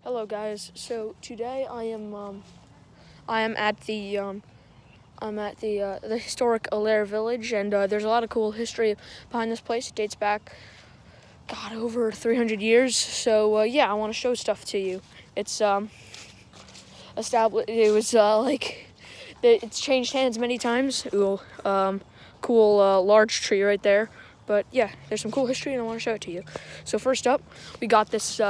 Hello, guys. So today I am at the historic Allaire village, and there's a lot of cool history behind this place. It dates back, God, over 300 years. So yeah, I want to show stuff to you. It's established. It was it's changed hands many times. Ooh, cool large tree right there. But yeah, there's some cool history, and I want to show it to you. So first up, we got this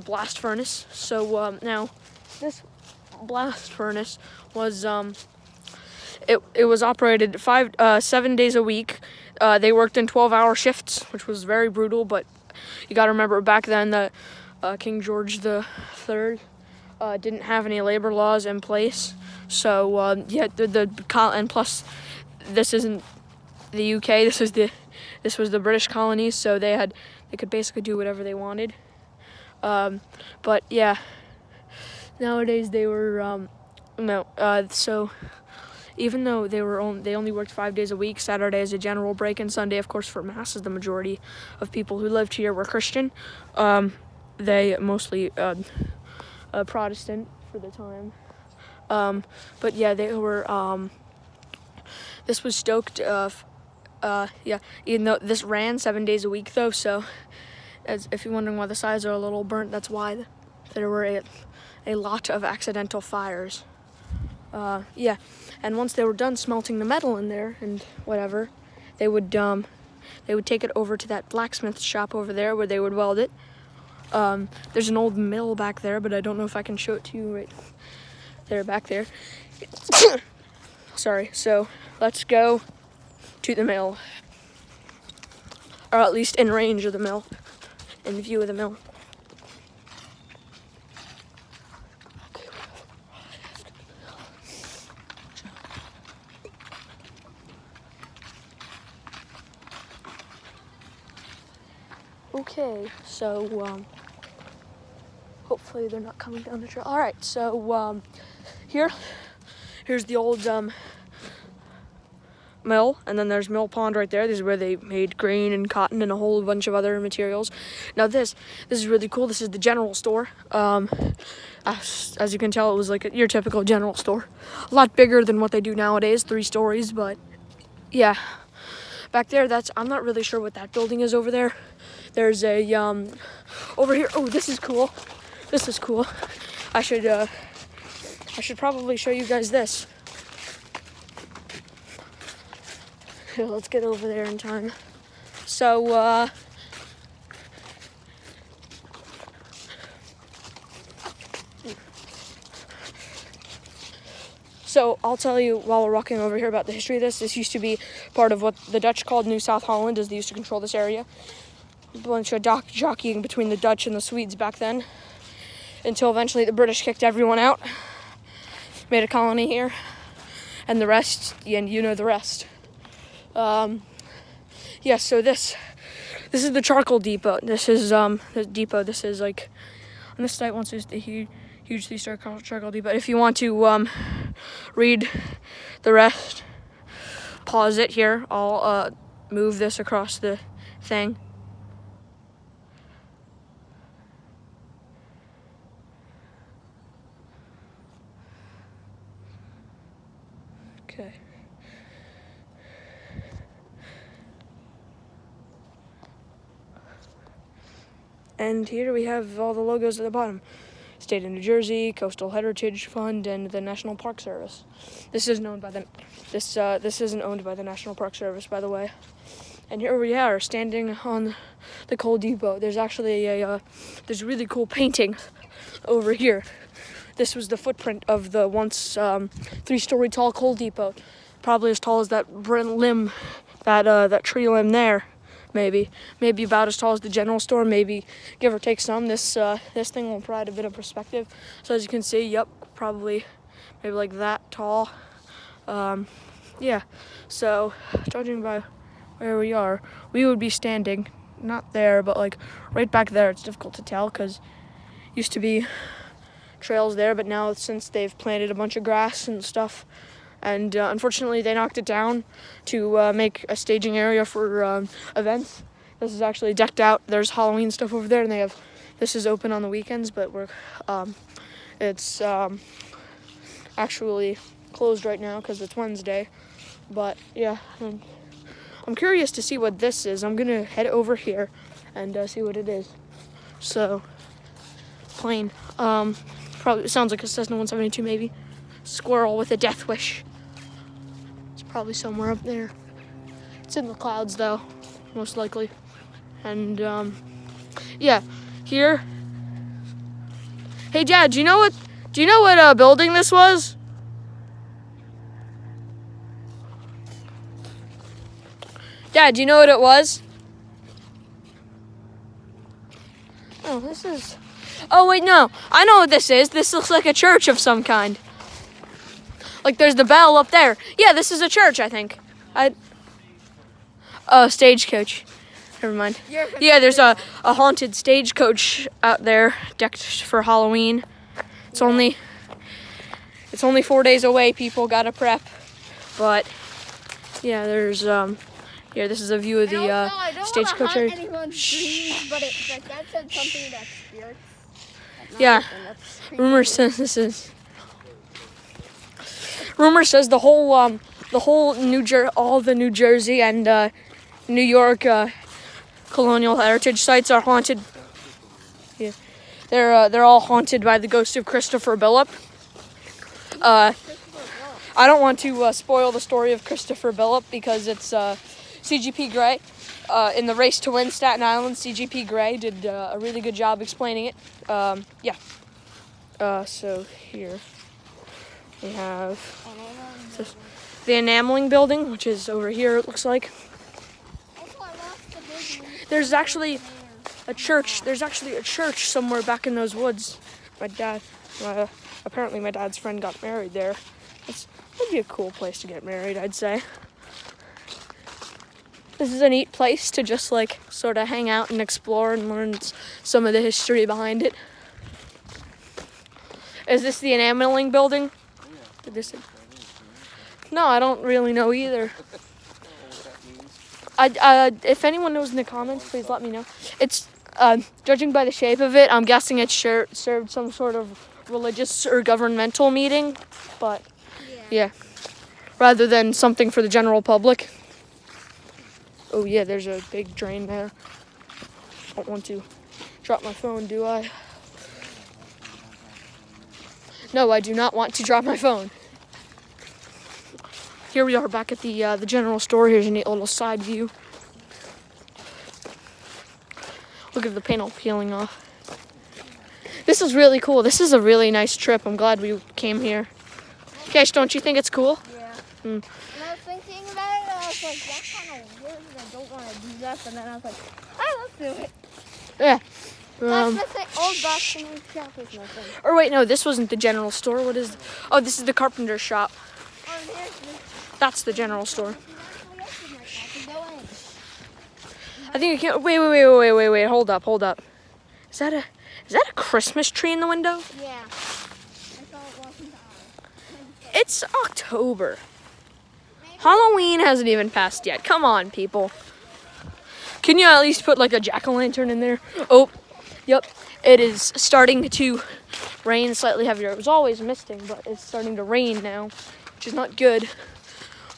blast furnace. So now, this blast furnace was it was operated 7 days a week. They worked in 12-hour shifts, which was very brutal. But you got to remember back then that King George III didn't have any labor laws in place. So yeah, and plus, this isn't the UK. This was the British colonies, so they could basically do whatever they wanted. But yeah, nowadays they were so even though they only worked 5 days a week, Saturday is a general break, and Sunday, of course, for mass, as the majority of people who lived here were Christian. They mostly Protestant for the time. But yeah, they were. This was stoked. Yeah, even though this ran 7 days a week, though. So, if you're wondering why the sides are a little burnt, that's why there were a lot of accidental fires. Yeah, and once they were done smelting the metal in there and whatever, they would take it over to that blacksmith shop over there where they would weld it. There's an old mill back there, but I don't know if I can show it to you right there, back there. Sorry. So let's go to the mill, or at least in range of the mill, in view of the mill. Okay, so hopefully they're not coming down the trail. All right, so here's the old mill, and then there's Mill Pond right there. This is where they made grain and cotton and a whole bunch of other materials. Now this is really cool. This is the general store. As you can tell, it was like your typical general store. A lot bigger than what they do nowadays, 3 stories, but yeah. Back there, I'm not really sure what that building is over there. There's a over here. Oh, this is cool. This is cool. I should probably show you guys this. Here, let's get over there in time. So So I'll tell you while we're walking over here about the history of this. This used to be part of what the Dutch called New South Holland, as they used to control this area. A bunch of jockeying between the Dutch and the Swedes back then, until eventually the British kicked everyone out, made a colony here, and the rest, and you know the rest. Yeah, so this is the charcoal depot. This is the depot. This is like, on this site once there's the huge 3-star charcoal depot. If you want to read the rest, pause it here. I'll move this across the thing. Okay. And here we have all the logos at the bottom. State of New Jersey, Coastal Heritage Fund, and the National Park Service. This isn't owned by the National Park Service, by the way. And here we are, standing on the coal depot. There's actually there's a really cool painting over here. This was the footprint of the once 3-story tall coal depot, probably as tall as that limb, that tree limb there. Maybe about as tall as the general store, maybe give or take some. This thing will provide a bit of perspective. So as you can see, yep, probably maybe like that tall. Yeah, so judging by where we are, we would be standing, not there, but like right back there. It's difficult to tell because used to be trails there, but now since they've planted a bunch of grass and stuff, and unfortunately they knocked it down to make a staging area for events. This is actually decked out. There's Halloween stuff over there, and they have this is open on the weekends, but it's actually closed right now because it's Wednesday. But yeah, I'm curious to see what this is. I'm gonna head over here and see what it is. So, plane. Probably sounds like a Cessna 172 maybe. Squirrel with a death wish. It's probably somewhere up there. It's in the clouds though, most likely. And yeah, here. Hey Dad, do you know what building this was? Dad, do you know what it was? Oh, this is... Oh, wait, no. I know what this is. This looks like a church of some kind. Like, there's the bell up there. Yeah, this is a church, I think. Oh, stagecoach. Never mind. Yeah, there's a haunted stagecoach out there decked for Halloween. It's only 4 days away, people. Gotta prep. But, yeah, there's... Yeah, this is a view of the stagecoach area. Dreams, but that said something about spirits. Yeah, rumor says the whole all the New Jersey and New York colonial heritage sites are haunted. Yeah, they're all haunted by the ghost of Christopher Billup. I don't want to spoil the story of Christopher Billup because it's CGP Grey. In the race to win Staten Island, CGP Grey did a really good job explaining it. Yeah. So here we have the enameling building, which is over here, it looks like. There's actually a church. There's actually a church somewhere back in those woods. Apparently my dad's friend got married there. That'd be a cool place to get married, I'd say. This is a neat place to just like sort of hang out and explore and learn some of the history behind it. Is this the enameling building? No, I don't really know either. If anyone knows in the comments, please let me know. It's judging by the shape of it, I'm guessing it served some sort of religious or governmental meeting, but yeah, rather than something for the general public. Oh yeah, there's a big drain there. Don't want to drop my phone, do I? No, I do not want to drop my phone. Here we are back at the general store. Here's a neat little side view. Look at the panel peeling off. This is really cool. This is a really nice trip. I'm glad we came here. Kesh, don't you think it's cool? Yeah. When I was thinking about it, I was like, that's kind of weird. I don't want to do that. And then I was like, oh, let's do it. Yeah. Let's say old box and shop is nothing. Or wait, no, this wasn't the general store. What is... Oh, this is the carpenter shop. Oh, there's That's the general store. I think you can't... Wait. Hold up. Is that a Christmas tree in the window? Yeah. I thought it wasn't ours. It's October. Halloween hasn't even passed yet. Come on, people. Can you at least put like a jack-o'-lantern in there? Oh, yep. It is starting to rain slightly heavier. It was always misting, but it's starting to rain now, which is not good. We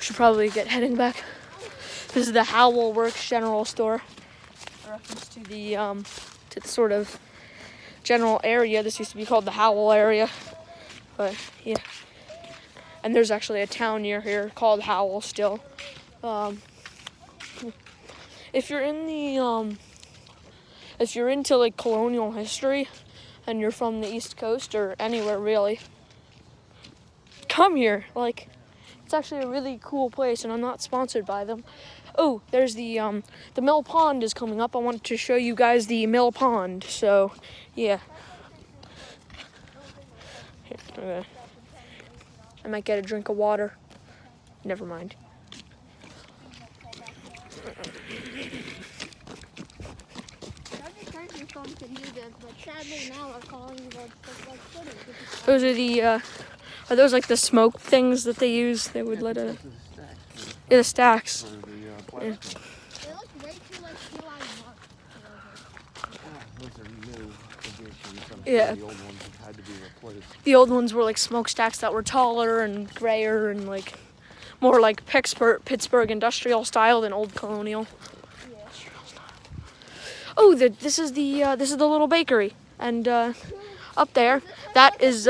should probably get heading back. This is the Howell Works General Store. A reference to the sort of general area. This used to be called the Howell area, but yeah. And there's actually a town near here called Howell still. If you're in the if you're into like colonial history and you're from the East Coast or anywhere really, come here. Like, it's actually a really cool place, and I'm not sponsored by them. Oh, there's the mill pond is coming up. I wanted to show you guys the mill pond. So, yeah. Here, I might get a drink of water. Never mind. Those are the are those like the smoke things that they use? They would let a the stacks. They look way too like Eli Mark. Those are new. Yeah. The old ones have had to be replaced. The old ones were like smokestacks that were taller and grayer and like more like Pittsburgh industrial style than old Colonial. Yeah. Oh, this is the little bakery, and up there, that is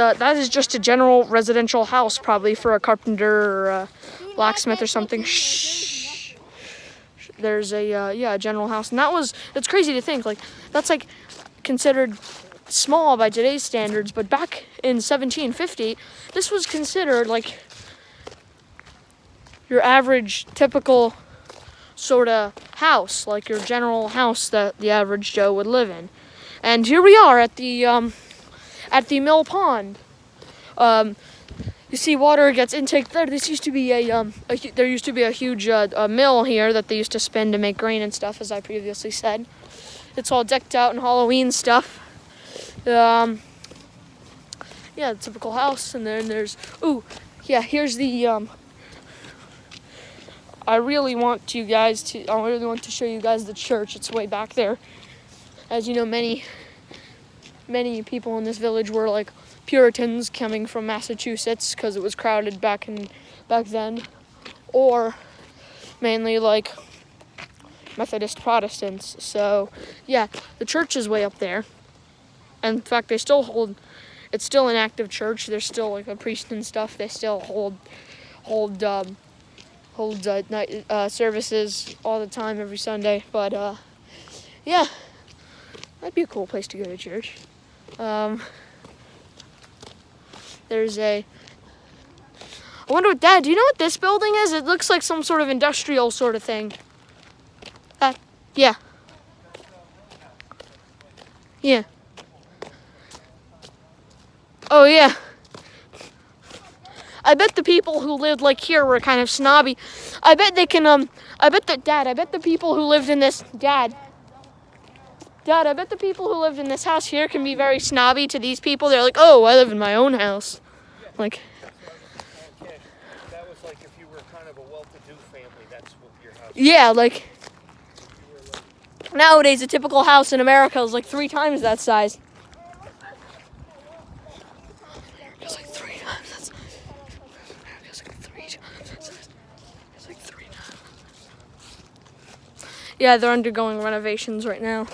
just a general residential house, probably for a carpenter or a blacksmith or something. Shh. There's a general house, and that's crazy to think, like that's like considered small by today's standards, but back in 1750, this was considered like your average typical sort of house, like your general house that the average Joe would live in. And here we are at the mill pond. You see, water gets intake there. This used to be there used to be a huge mill here that they used to spin to make grain and stuff, as I previously said. It's all decked out in Halloween stuff. Yeah, the typical house, and then there's here's the I really want to show you guys the church. It's way back there. As you know, many people in this village were like Puritans coming from Massachusetts because it was crowded back then, or mainly like Methodist Protestants. So yeah, the church is way up there. And in fact, it's still an active church. There's still like a priest and stuff. They still hold night services all the time, every Sunday. But yeah, that'd be a cool place to go to church. I wonder what Dad, do you know what this building is? It looks like some sort of industrial sort of thing. Yeah. Yeah. Oh yeah. I bet the people who lived like here were kind of snobby. I bet the people who lived in this I bet the people who lived in this house here can be very snobby to these people. They're like, oh, I live in my own house. Like, that was like if you were kind of a well-to-do family, that's what your house was. Yeah, like nowadays a typical house in America is like 3 times that size. It's like 3 times that size. It's like 3 times that size. It's like 3 times. Yeah, they're undergoing renovations right now.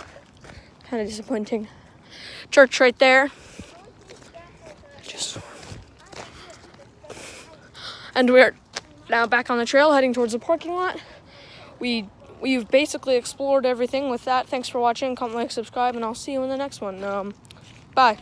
Kind of disappointing. Church right there. And we're now back on the trail heading towards the parking lot. We've basically explored everything with that. Thanks for watching. Comment, like, subscribe, and I'll see you in the next one. Bye.